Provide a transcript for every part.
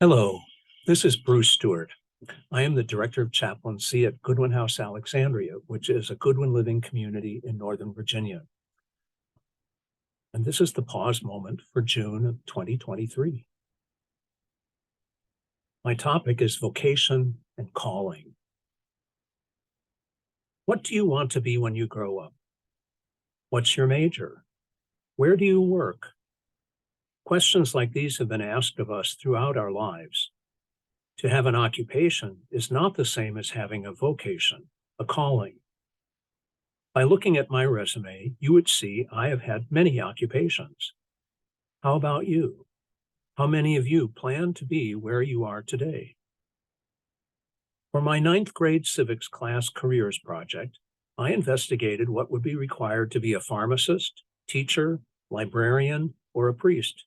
Hello, this is Bruce Stewart. I am the Director of Chaplaincy at Goodwin House Alexandria, which is a Goodwin living community in Northern Virginia. And this is the pause moment for June of 2023. My topic is vocation and calling. What do you want to be when you grow up? What's your major? Where do you work? Questions like these have been asked of us throughout our lives. To have an occupation is not the same as having a vocation, a calling. By looking at my resume, you would see I have had many occupations. How about you? How many of you plan to be where you are today? For my ninth grade civics class careers project, I investigated what would be required to be a pharmacist, teacher, librarian, or a priest.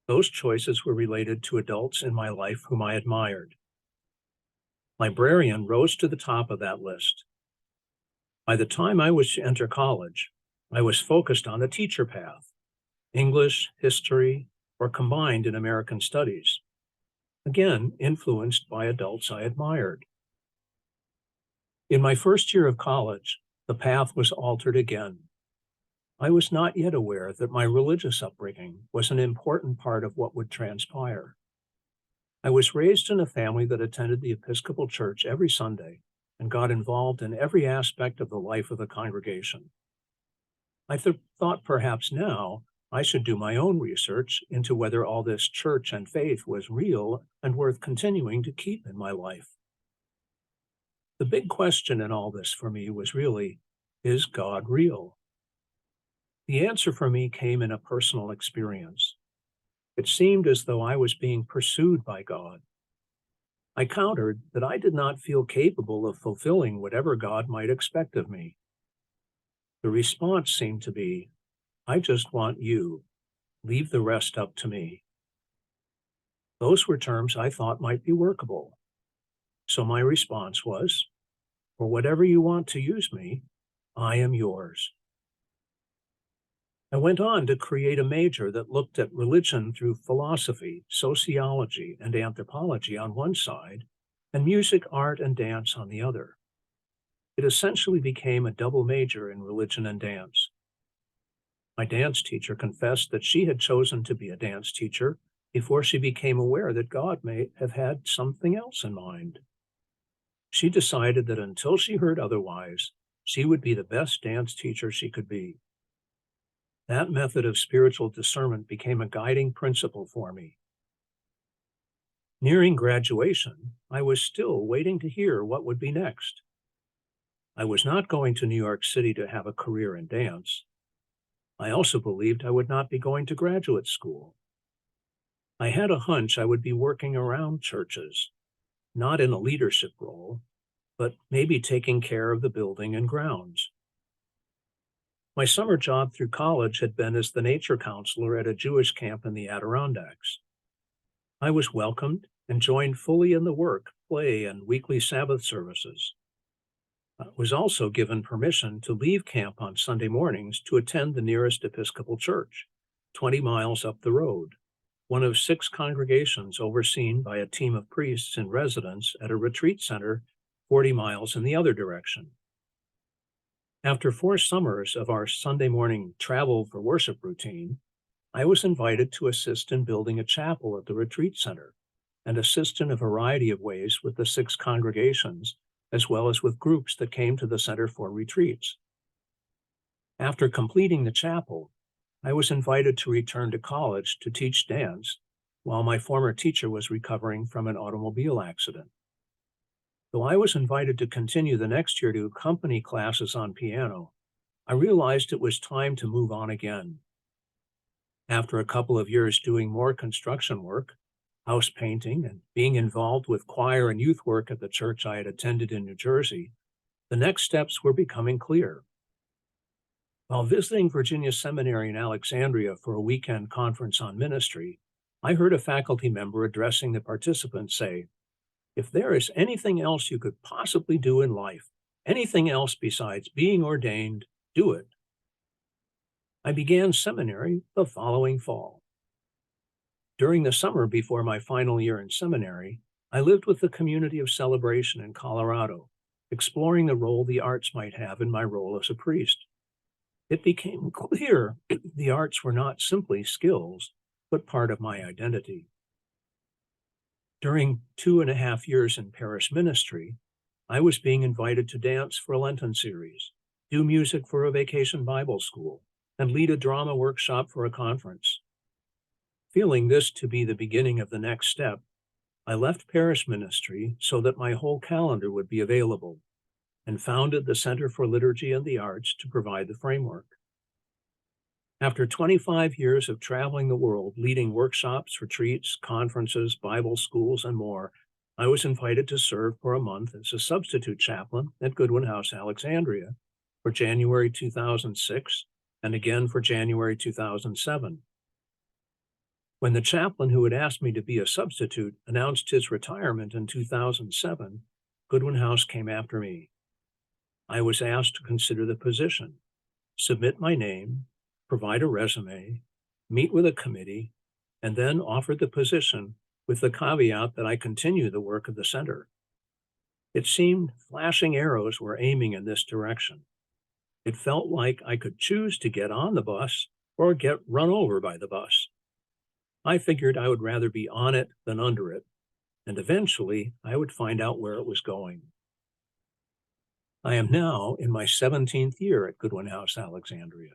Those choices were related to adults in my life whom I admired. Librarian rose to the top of that list. By the time I was to enter college, I was focused on the teacher path, English, history, or combined in American studies, again influenced by adults I admired. In my first year of college, the path was altered again. I was not yet aware that my religious upbringing was an important part of what would transpire. I was raised in a family that attended the Episcopal Church every Sunday and got involved in every aspect of the life of the congregation. I thought perhaps now I should do my own research into whether all this church and faith was real and worth continuing to keep in my life. The big question in all this for me was really, is God real? The answer for me came in a personal experience. It seemed as though I was being pursued by God. I countered that I did not feel capable of fulfilling whatever God might expect of me. The response seemed to be, I just want you. Leave the rest up to me. Those were terms I thought might be workable. So my response was, for whatever you want to use me, I am yours. I went on to create a major that looked at religion through philosophy, sociology, and anthropology on one side, and music, art, and dance on the other. It essentially became a double major in religion and dance. My dance teacher confessed that she had chosen to be a dance teacher before she became aware that God may have had something else in mind. She decided that until she heard otherwise, she would be the best dance teacher she could be. That method of spiritual discernment became a guiding principle for me. Nearing graduation, I was still waiting to hear what would be next. I was not going to New York City to have a career in dance. I also believed I would not be going to graduate school. I had a hunch I would be working around churches, not in a leadership role, but maybe taking care of the building and grounds. My summer job through college had been as the nature counselor at a Jewish camp in the Adirondacks. I was welcomed and joined fully in the work, play, and weekly Sabbath services. I was also given permission to leave camp on Sunday mornings to attend the nearest Episcopal church, 20 miles up the road, one of 6 congregations overseen by a team of priests in residence at a retreat center 40 miles in the other direction. After 4 summers of our Sunday morning travel for worship routine, I was invited to assist in building a chapel at the retreat center and assist in a variety of ways with the 6 congregations, as well as with groups that came to the center for retreats. After completing the chapel, I was invited to return to college to teach dance while my former teacher was recovering from an automobile accident. Though I was invited to continue the next year to accompany classes on piano, I realized it was time to move on again. After a couple of years doing more construction work, house painting, and being involved with choir and youth work at the church I had attended in New Jersey, the next steps were becoming clear. While visiting Virginia Seminary in Alexandria for a weekend conference on ministry, I heard a faculty member addressing the participants say, if there is anything else you could possibly do in life, anything else besides being ordained, do it. I began seminary the following fall. During the summer before my final year in seminary, I lived with the community of celebration in Colorado, exploring the role the arts might have in my role as a priest. It became clear the arts were not simply skills, but part of my identity. During 2.5 years in parish ministry, I was being invited to dance for a Lenten series, do music for a vacation Bible school, and lead a drama workshop for a conference. Feeling this to be the beginning of the next step, I left parish ministry so that my whole calendar would be available, and founded the Center for Liturgy and the Arts to provide the framework. After 25 years of traveling the world, leading workshops, retreats, conferences, Bible schools, and more, I was invited to serve for a month as a substitute chaplain at Goodwin House, Alexandria, for January 2006 and again for January 2007. When the chaplain who had asked me to be a substitute announced his retirement in 2007, Goodwin House came after me. I was asked to consider the position, submit my name, provide a resume, meet with a committee, and then offered the position with the caveat that I continue the work of the center. It seemed flashing arrows were aiming in this direction. It felt like I could choose to get on the bus or get run over by the bus. I figured I would rather be on it than under it, and eventually I would find out where it was going. I am now in my 17th year at Goodwin House, Alexandria.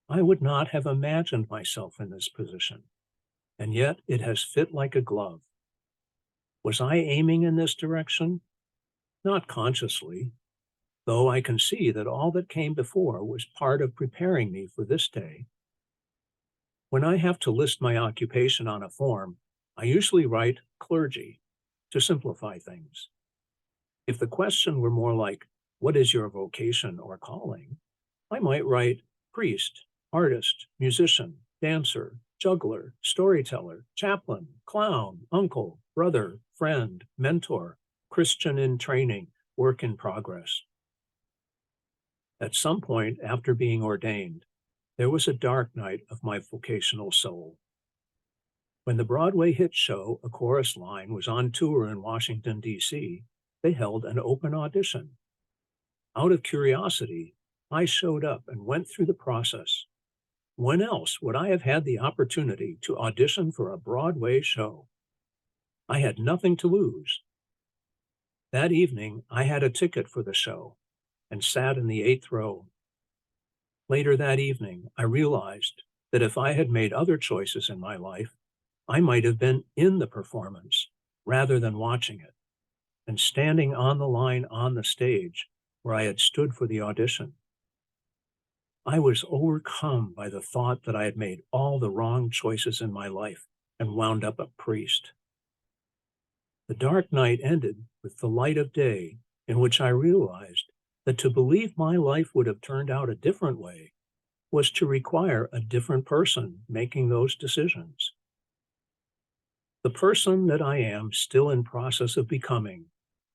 I would not have imagined myself in this position, and yet it has fit like a glove. Was I aiming in this direction? Not consciously, though I can see that all that came before was part of preparing me for this day. When I have to list my occupation on a form, I usually write clergy to simplify things. If the question were more like, what is your vocation or calling? I might write priest, artist, musician, dancer, juggler, storyteller, chaplain, clown, uncle, brother, friend, mentor, Christian in training, work in progress. At some point after being ordained, there was a dark night of my vocational soul. When the Broadway hit show, A Chorus Line, was on tour in Washington, D.C., they held an open audition. Out of curiosity, I showed up and went through the process. When else would I have had the opportunity to audition for a Broadway show? I had nothing to lose. That evening, I had a ticket for the show and sat in the 8th row. Later that evening, I realized that if I had made other choices in my life, I might have been in the performance rather than watching it and standing on the line on the stage where I had stood for the audition. I was overcome by the thought that I had made all the wrong choices in my life and wound up a priest. The dark night ended with the light of day, in which I realized that to believe my life would have turned out a different way was to require a different person making those decisions. The person that I am still in process of becoming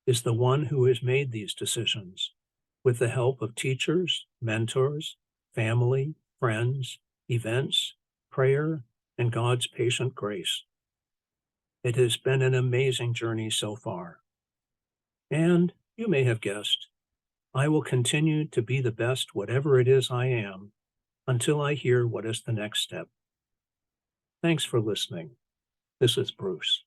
is the one who has made these decisions with the help of teachers, mentors, family, friends, events, prayer, and God's patient grace. It has been an amazing journey so far. And you may have guessed, I will continue to be the best whatever it is I am until I hear what is the next step. Thanks for listening. This is Bruce.